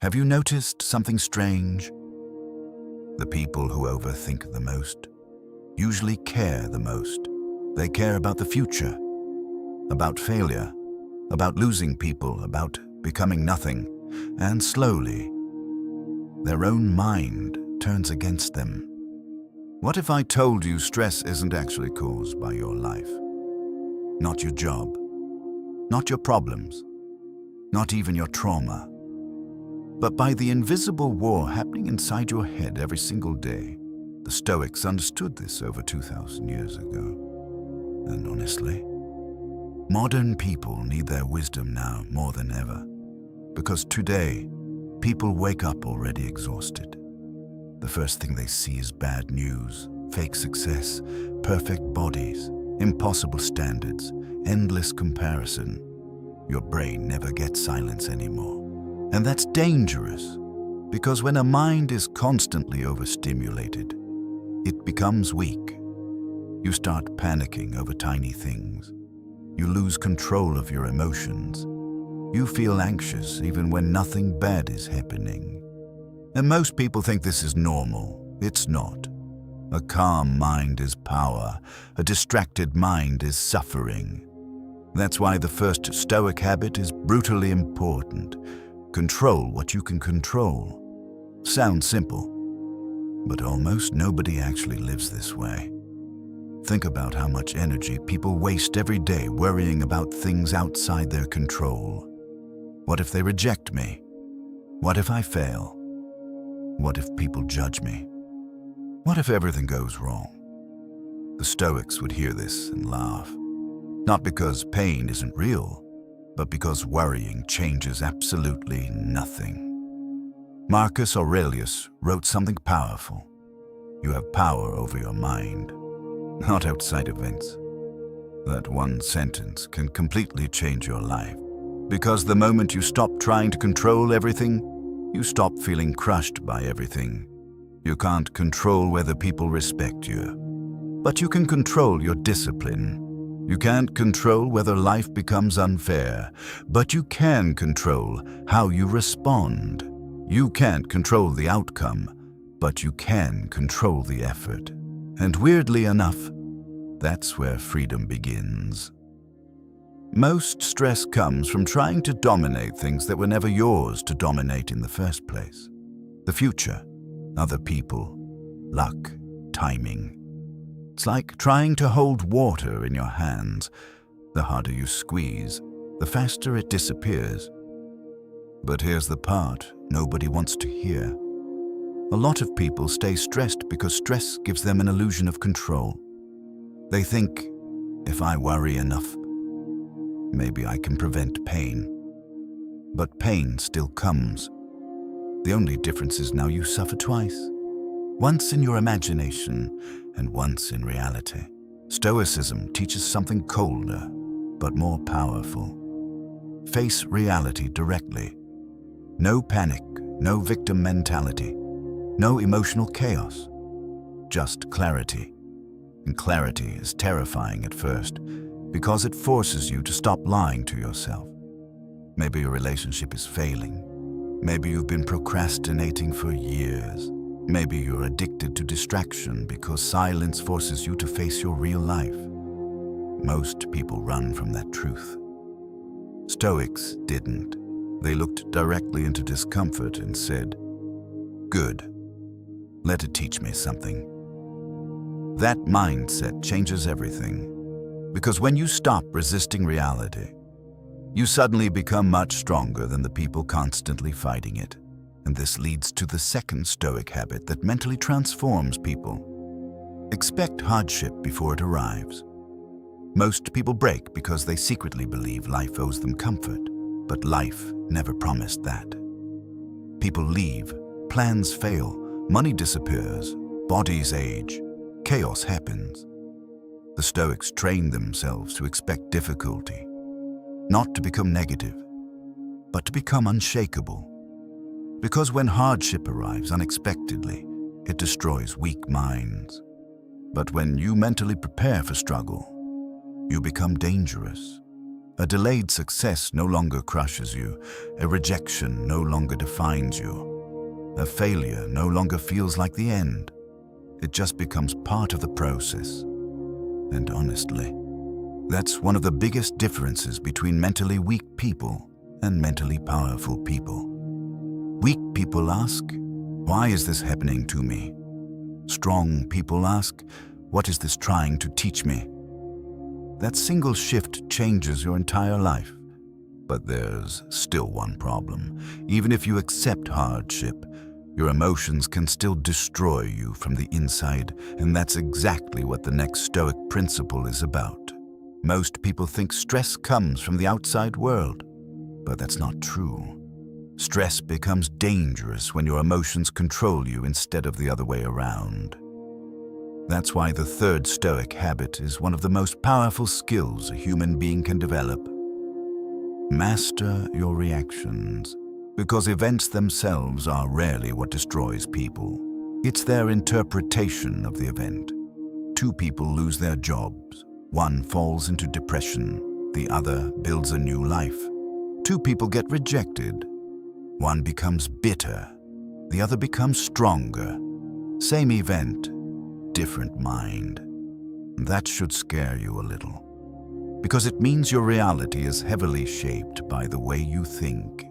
Have you noticed something strange? The people who overthink the most usually care the most. They care about the future, about failure, about losing people, about becoming nothing, and slowly, their own mind turns against them. What if I told you stress isn't actually caused by your life? Not your job, not your problems, not even your trauma, but by the invisible war happening inside your head every single day. The Stoics understood this over 2,000 years ago. And honestly, modern people need their wisdom now more than ever, because today, people wake up already exhausted. The first thing they see is bad news, fake success, perfect bodies, impossible standards, endless comparison. Your brain never gets silence anymore. And that's dangerous, because when a mind is constantly overstimulated, it becomes weak. You start panicking over tiny things. You lose control of your emotions. You feel anxious even when nothing bad is happening. And most people think this is normal. It's not. A calm mind is power. A distracted mind is suffering. That's why the first Stoic habit is brutally important. Control what you can control. Sounds simple, but almost nobody actually lives this way. Think about how much energy people waste every day worrying about things outside their control. What if they reject me? What if I fail? What if people judge me? What if everything goes wrong? The Stoics would hear this and laugh. Not because pain isn't real, but because worrying changes absolutely nothing. Marcus Aurelius wrote something powerful. You have power over your mind, not outside events. That one sentence can completely change your life, because the moment you stop trying to control everything, you stop feeling crushed by everything. You can't control whether people respect you, but you can control your discipline. You can't control whether life becomes unfair, but you can control how you respond. You can't control the outcome, but you can control the effort. And weirdly enough, that's where freedom begins. Most stress comes from trying to dominate things that were never yours to dominate in the first place. The future, other people, luck, timing. It's like trying to hold water in your hands. The harder you squeeze, the faster it disappears. But here's the part nobody wants to hear. A lot of people stay stressed because stress gives them an illusion of control. They think, if I worry enough, maybe I can prevent pain. But pain still comes. The only difference is now you suffer twice. Once in your imagination and once in reality. Stoicism teaches something colder, but more powerful. Face reality directly. No panic, no victim mentality, no emotional chaos, just clarity. And clarity is terrifying at first because it forces you to stop lying to yourself. Maybe your relationship is failing. Maybe you've been procrastinating for years. Maybe you're addicted to distraction because silence forces you to face your real life. Most people run from that truth. Stoics didn't. They looked directly into discomfort and said, "Good. Let it teach me something." That mindset changes everything. Because when you stop resisting reality, you suddenly become much stronger than the people constantly fighting it. And this leads to the second Stoic habit that mentally transforms people. Expect hardship before it arrives. Most people break because they secretly believe life owes them comfort, but life never promised that. People leave, plans fail, money disappears, bodies age, chaos happens. The Stoics trained themselves to expect difficulty, not to become negative, but to become unshakable. Because when hardship arrives unexpectedly, it destroys weak minds. But when you mentally prepare for struggle, you become dangerous. A delayed success no longer crushes you. A rejection no longer defines you. A failure no longer feels like the end. It just becomes part of the process. And honestly, that's one of the biggest differences between mentally weak people and mentally powerful people. Weak people ask, "Why is this happening to me?" Strong people ask, "What is this trying to teach me?" That single shift changes your entire life. But there's still one problem. Even if you accept hardship, your emotions can still destroy you from the inside, and that's exactly what the next Stoic principle is about. Most people think stress comes from the outside world, but that's not true. Stress becomes dangerous when your emotions control you instead of the other way around. That's why the third Stoic habit is one of the most powerful skills a human being can develop. Master your reactions, because events themselves are rarely what destroys people. It's their interpretation of the event. Two people lose their jobs. One falls into depression, the other builds a new life. Two people get rejected. One becomes bitter, the other becomes stronger. Same event, different mind. That should scare you a little, because it means your reality is heavily shaped by the way you think.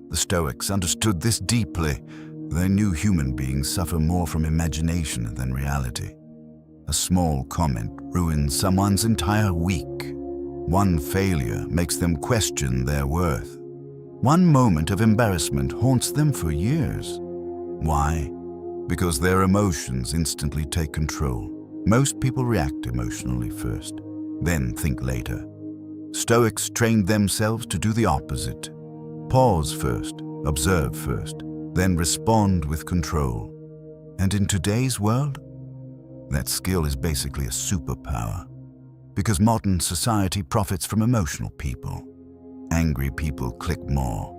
The Stoics understood this deeply. They knew human beings suffer more from imagination than reality. A small comment ruins someone's entire week. One failure makes them question their worth. One moment of embarrassment haunts them for years. Why? Because their emotions instantly take control. Most people react emotionally first, then think later. Stoics trained themselves to do the opposite. Pause first, observe first, then respond with control. And in today's world, that skill is basically a superpower, because modern society profits from emotional people. Angry people click more.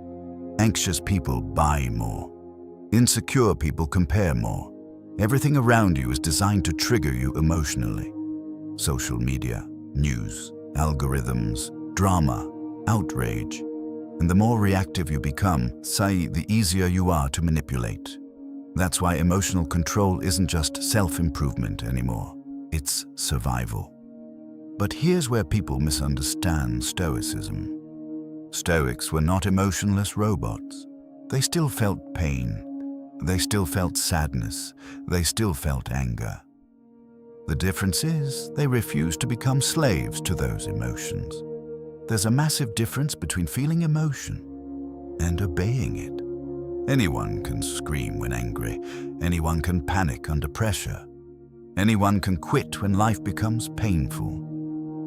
Anxious people buy more. Insecure people compare more. Everything around you is designed to trigger you emotionally. Social media, news, algorithms, drama, outrage. And the more reactive you become, the easier you are to manipulate. That's why emotional control isn't just self-improvement anymore. It's survival. But here's where people misunderstand Stoicism. Stoics were not emotionless robots. They still felt pain. They still felt sadness. They still felt anger. The difference is they refused to become slaves to those emotions. There's a massive difference between feeling emotion and obeying it. Anyone can scream when angry. Anyone can panic under pressure. Anyone can quit when life becomes painful.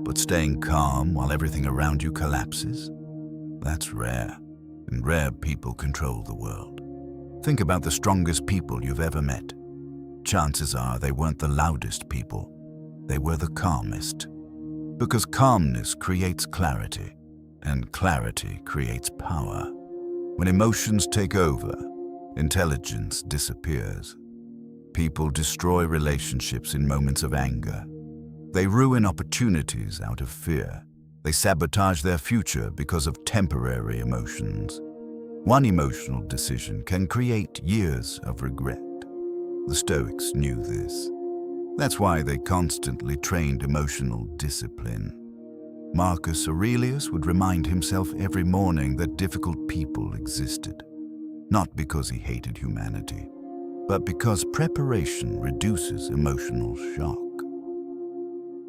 But staying calm while everything around you collapses? That's rare. And rare people control the world. Think about the strongest people you've ever met. Chances are they weren't the loudest people. They were the calmest. Because calmness creates clarity, and clarity creates power. When emotions take over, intelligence disappears. People destroy relationships in moments of anger. They ruin opportunities out of fear. They sabotage their future because of temporary emotions. One emotional decision can create years of regret. The Stoics knew this. That's why they constantly trained emotional discipline. Marcus Aurelius would remind himself every morning that difficult people existed, not because he hated humanity, but because preparation reduces emotional shock.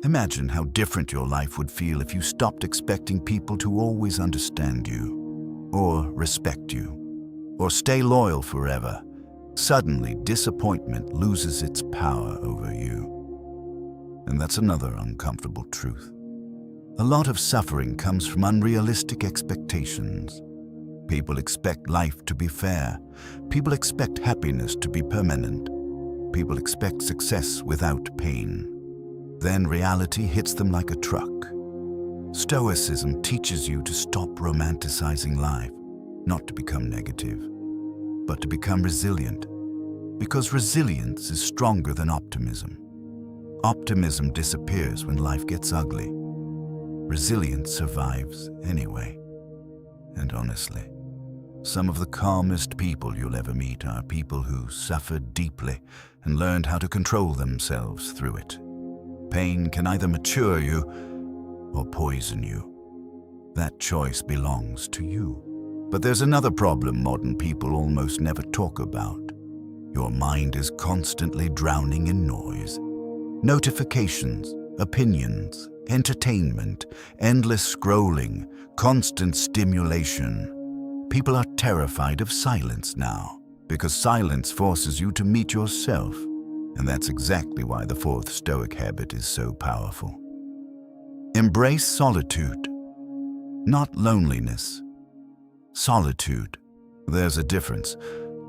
Imagine how different your life would feel if you stopped expecting people to always understand you, or respect you, or stay loyal forever. Suddenly, disappointment loses its power over you. And that's another uncomfortable truth. A lot of suffering comes from unrealistic expectations. People expect life to be fair. People expect happiness to be permanent. People expect success without pain. Then reality hits them like a truck. Stoicism teaches you to stop romanticizing life, not to become negative, but to become resilient. Because resilience is stronger than optimism. Optimism disappears when life gets ugly. resilience survives anyway. And honestly, some of the calmest people you'll ever meet are people who suffered deeply and learned how to control themselves through it. Pain can either mature you or poison you. That choice belongs to you. But there's another problem modern people almost never talk about. Your mind is constantly drowning in noise. Notifications, opinions, entertainment, endless scrolling, constant stimulation. People are terrified of silence now, because silence forces you to meet yourself. And that's exactly why the fourth Stoic habit is so powerful. Embrace solitude, not loneliness. Solitude. There's a difference.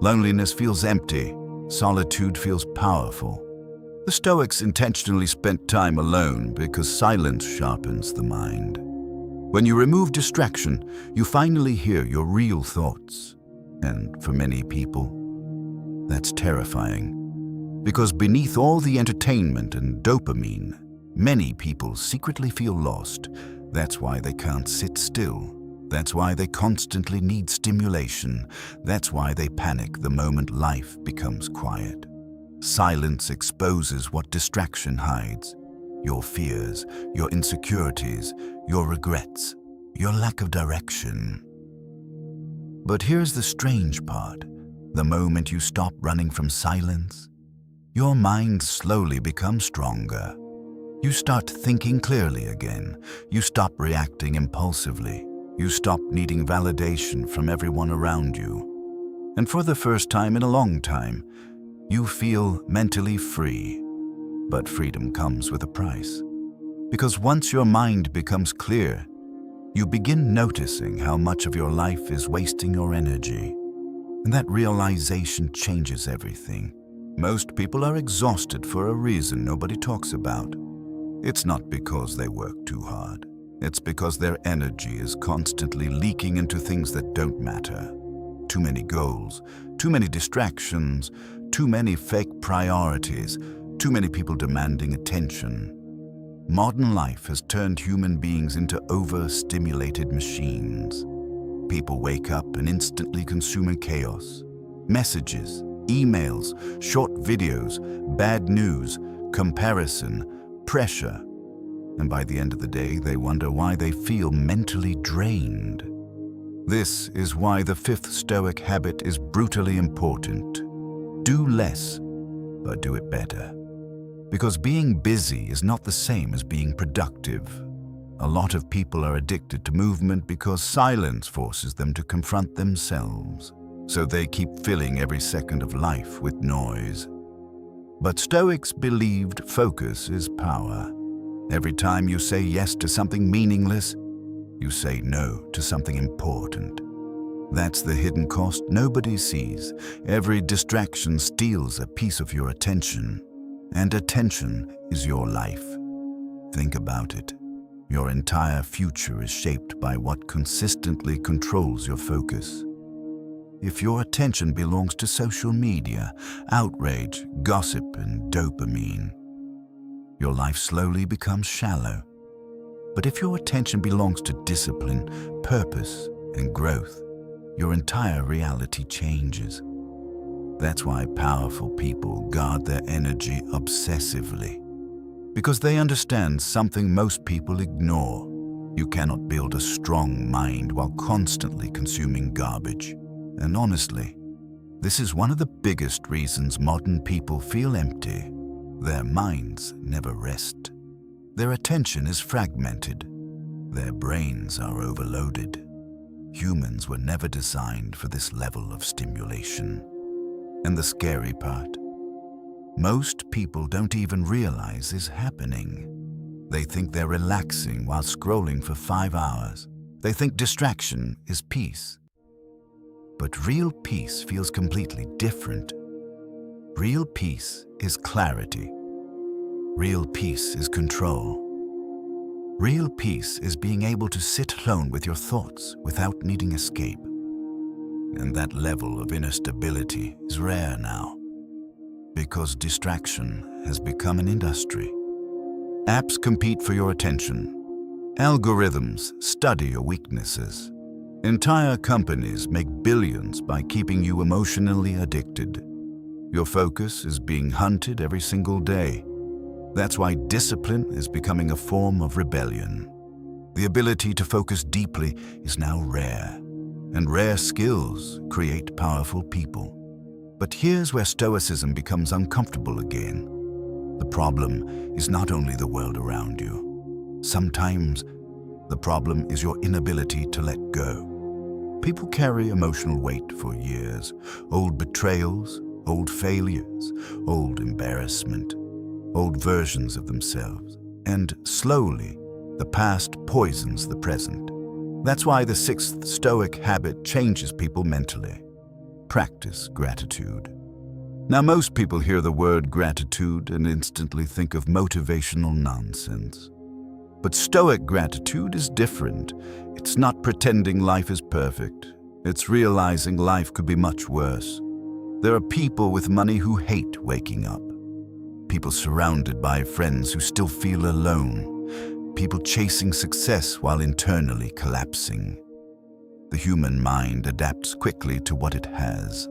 Loneliness feels empty. Solitude feels powerful. The Stoics intentionally spent time alone because silence sharpens the mind. When you remove distraction, you finally hear your real thoughts. And for many people, that's terrifying. Because beneath all the entertainment and dopamine, many people secretly feel lost. That's why they can't sit still. That's why they constantly need stimulation. That's why they panic the moment life becomes quiet. Silence exposes what distraction hides: your fears, your insecurities, your regrets, your lack of direction. But here's the strange part. The moment you stop running from silence, your mind slowly becomes stronger. You start thinking clearly again. You stop reacting impulsively. You stop needing validation from everyone around you. And for the first time in a long time, you feel mentally free. But freedom comes with a price. Because once your mind becomes clear, you begin noticing how much of your life is wasting your energy. And that realization changes everything. Most people are exhausted for a reason nobody talks about. It's not because they work too hard. It's because their energy is constantly leaking into things that don't matter. Too many goals, too many distractions, too many fake priorities, too many people demanding attention. Modern life has turned human beings into overstimulated machines. People wake up and instantly consume chaos. Messages, emails, short videos, bad news, comparison, pressure. And by the end of the day, they wonder why they feel mentally drained. This is why the fifth Stoic habit is brutally important. Do less, but do it better. Because being busy is not the same as being productive. A lot of people are addicted to movement because silence forces them to confront themselves. So they keep filling every second of life with noise. But Stoics believed focus is power. Every time you say yes to something meaningless, you say no to something important. That's the hidden cost nobody sees. Every distraction steals a piece of your attention, and attention is your life. Think about it. Your entire future is shaped by what consistently controls your focus. If your attention belongs to social media, outrage, gossip, and dopamine, your life slowly becomes shallow. But if your attention belongs to discipline, purpose, and growth, your entire reality changes. That's why powerful people guard their energy obsessively. Because they understand something most people ignore. You cannot build a strong mind while constantly consuming garbage. And honestly, this is one of the biggest reasons modern people feel empty. Their minds never rest. Their attention is fragmented. Their brains are overloaded. Humans were never designed for this level of stimulation. And the scary part, most people don't even realize is happening. They think they're relaxing while scrolling for 5 hours. They think distraction is peace. But real peace feels completely different. Real peace is clarity. Real peace is control. Real peace is being able to sit alone with your thoughts without needing escape. And that level of inner stability is rare now, because distraction has become an industry. Apps compete for your attention. Algorithms study your weaknesses. Entire companies make billions by keeping you emotionally addicted. Your focus is being hunted every single day. That's why discipline is becoming a form of rebellion. The ability to focus deeply is now rare, and rare skills create powerful people. But here's where Stoicism becomes uncomfortable again. The problem is not only the world around you. Sometimes the problem is your inability to let go. People carry emotional weight for years. Old betrayals, old failures, old embarrassment, old versions of themselves. And slowly, the past poisons the present. That's why the sixth Stoic habit changes people mentally. Practice gratitude. Now, most people hear the word gratitude and instantly think of motivational nonsense. But Stoic gratitude is different. It's not pretending life is perfect. It's realizing life could be much worse. There are people with money who hate waking up. People surrounded by friends who still feel alone. People chasing success while internally collapsing. The human mind adapts quickly to what it has.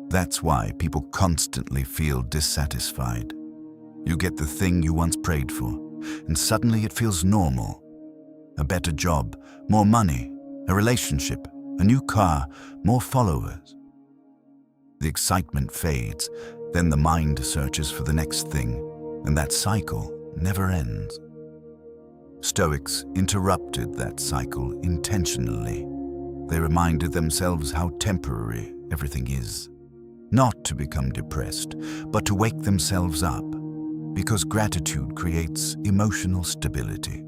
That's why people constantly feel dissatisfied. You get the thing you once prayed for, and suddenly it feels normal. A better job, more money, a relationship, a new car, more followers. The excitement fades, then the mind searches for the next thing, and that cycle never ends. Stoics interrupted that cycle intentionally. They reminded themselves how temporary everything is. Not to become depressed, but to wake themselves up, because gratitude creates emotional stability.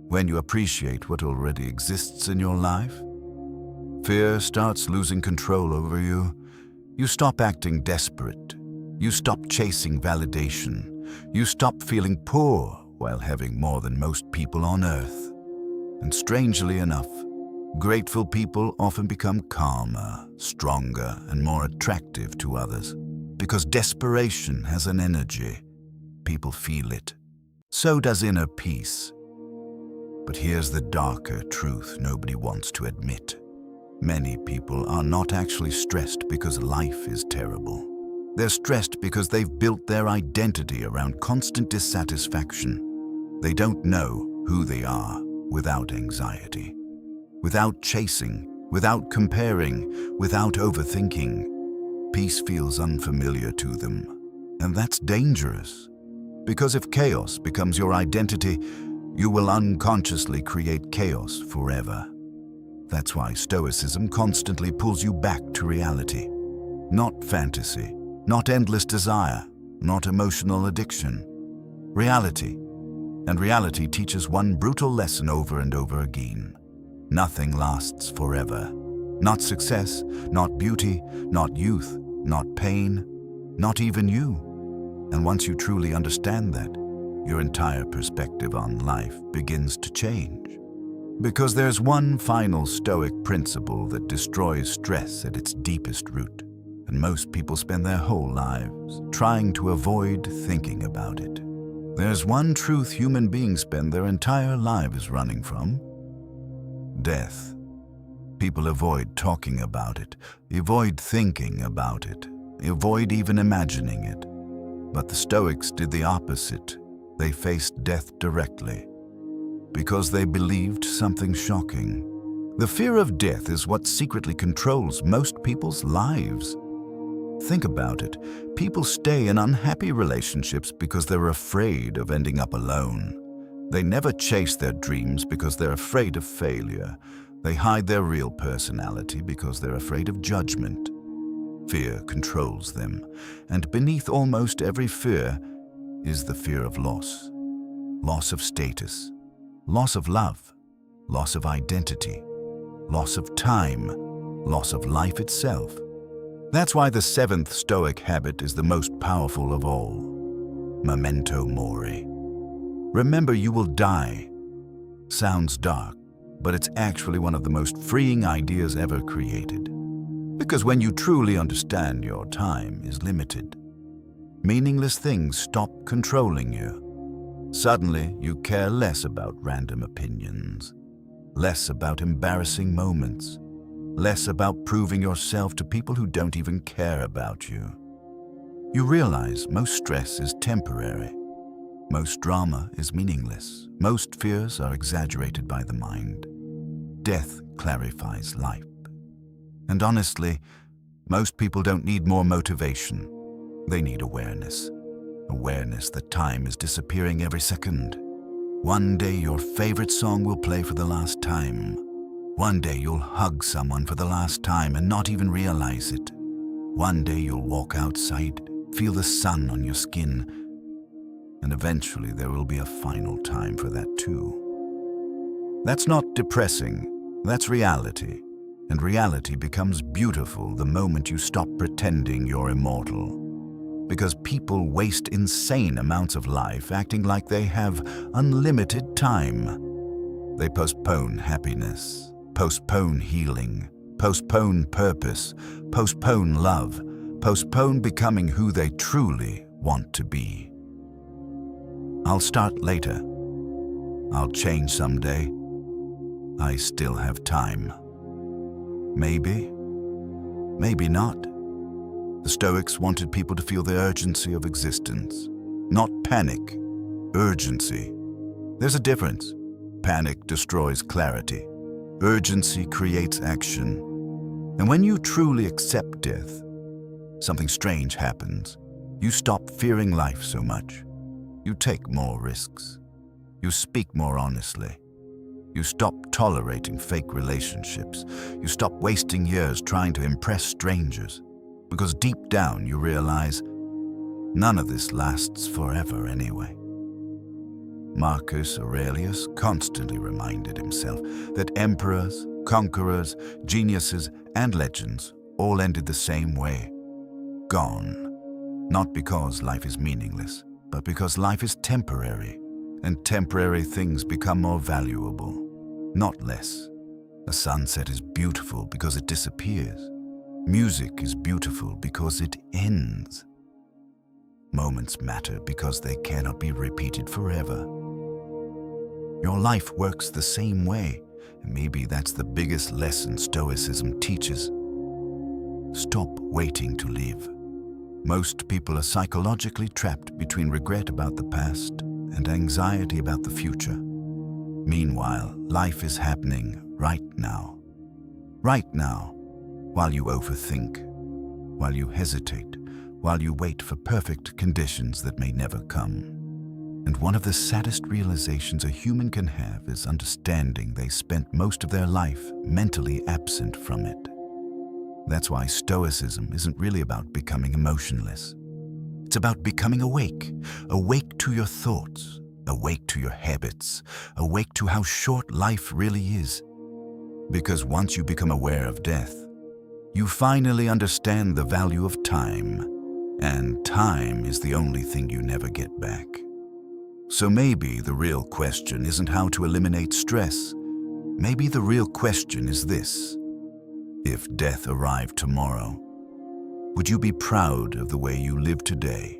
When you appreciate what already exists in your life, fear starts losing control over you. You stop acting desperate. You stop chasing validation. You stop feeling poor while having more than most people on earth. And strangely enough, grateful people often become calmer, stronger, and more attractive to others. Because desperation has an energy. People feel it. So does inner peace. But here's the darker truth nobody wants to admit. Many people are not actually stressed because life is terrible. They're stressed because they've built their identity around constant dissatisfaction. They don't know who they are without anxiety. Without chasing, without comparing, without overthinking, peace feels unfamiliar to them. And that's dangerous. Because if chaos becomes your identity, you will unconsciously create chaos forever. That's why Stoicism constantly pulls you back to reality. Not fantasy, not endless desire, not emotional addiction. Reality. And reality teaches one brutal lesson over and over again. Nothing lasts forever. Not success, not beauty, not youth, not pain, not even you. And once you truly understand that, your entire perspective on life begins to change. Because there's one final Stoic principle that destroys stress at its deepest root, and most people spend their whole lives trying to avoid thinking about it. There's one truth human beings spend their entire lives running from: death. People avoid talking about it, avoid thinking about it, avoid even imagining it. But the Stoics did the opposite. They faced death directly, because they believed something shocking. The fear of death is what secretly controls most people's lives. Think about it. People stay in unhappy relationships because they're afraid of ending up alone. They never chase their dreams because they're afraid of failure. They hide their real personality because they're afraid of judgment. Fear controls them, and beneath almost every fear is the fear of loss. Loss of status, loss of love, loss of identity, loss of time, loss of life itself. That's why the seventh Stoic habit is the most powerful of all. Memento Mori. Remember you will die. Sounds dark, but it's actually one of the most freeing ideas ever created. Because when you truly understand your time is limited, meaningless things stop controlling you. Suddenly, you care less about random opinions, less about embarrassing moments, less about proving yourself to people who don't even care about you. You realize most stress is temporary. Most drama is meaningless. Most fears are exaggerated by the mind. Death clarifies life. And honestly, most people don't need more motivation. They need awareness. Awareness that time is disappearing every second. One day your favorite song will play for the last time. One day you'll hug someone for the last time and not even realize it. One day you'll walk outside, feel the sun on your skin, and eventually there will be a final time for that too. That's not depressing, that's reality. And reality becomes beautiful the moment you stop pretending you're immortal. Because people waste insane amounts of life acting like they have unlimited time. They postpone happiness, postpone healing, postpone purpose, postpone love, postpone becoming who they truly want to be. I'll start later. I'll change someday. I still have time. Maybe, maybe not. The Stoics wanted people to feel the urgency of existence, not panic, urgency. There's a difference. Panic destroys clarity. Urgency creates action. And when you truly accept death, something strange happens. You stop fearing life so much. You take more risks. You speak more honestly. You stop tolerating fake relationships. You stop wasting years trying to impress strangers. Because deep down you realize none of this lasts forever anyway. Marcus Aurelius constantly reminded himself that emperors, conquerors, geniuses, and legends all ended the same way. Gone. Not because life is meaningless, but because life is temporary, and temporary things become more valuable, not less. A sunset is beautiful because it disappears. Music is beautiful because it ends. Moments matter because they cannot be repeated forever. Your life works the same way, and maybe that's the biggest lesson Stoicism teaches. Stop waiting to live. Most people are psychologically trapped between regret about the past and anxiety about the future. Meanwhile, life is happening right now. Right now, while you overthink, while you hesitate, while you wait for perfect conditions that may never come. And one of the saddest realizations a human can have is understanding they spent most of their life mentally absent from it. That's why Stoicism isn't really about becoming emotionless. It's about becoming awake, awake to your thoughts, awake to your habits, awake to how short life really is. Because once you become aware of death, you finally understand the value of time, and time is the only thing you never get back. So maybe the real question isn't how to eliminate stress. Maybe the real question is this: if death arrived tomorrow, would you be proud of the way you live today?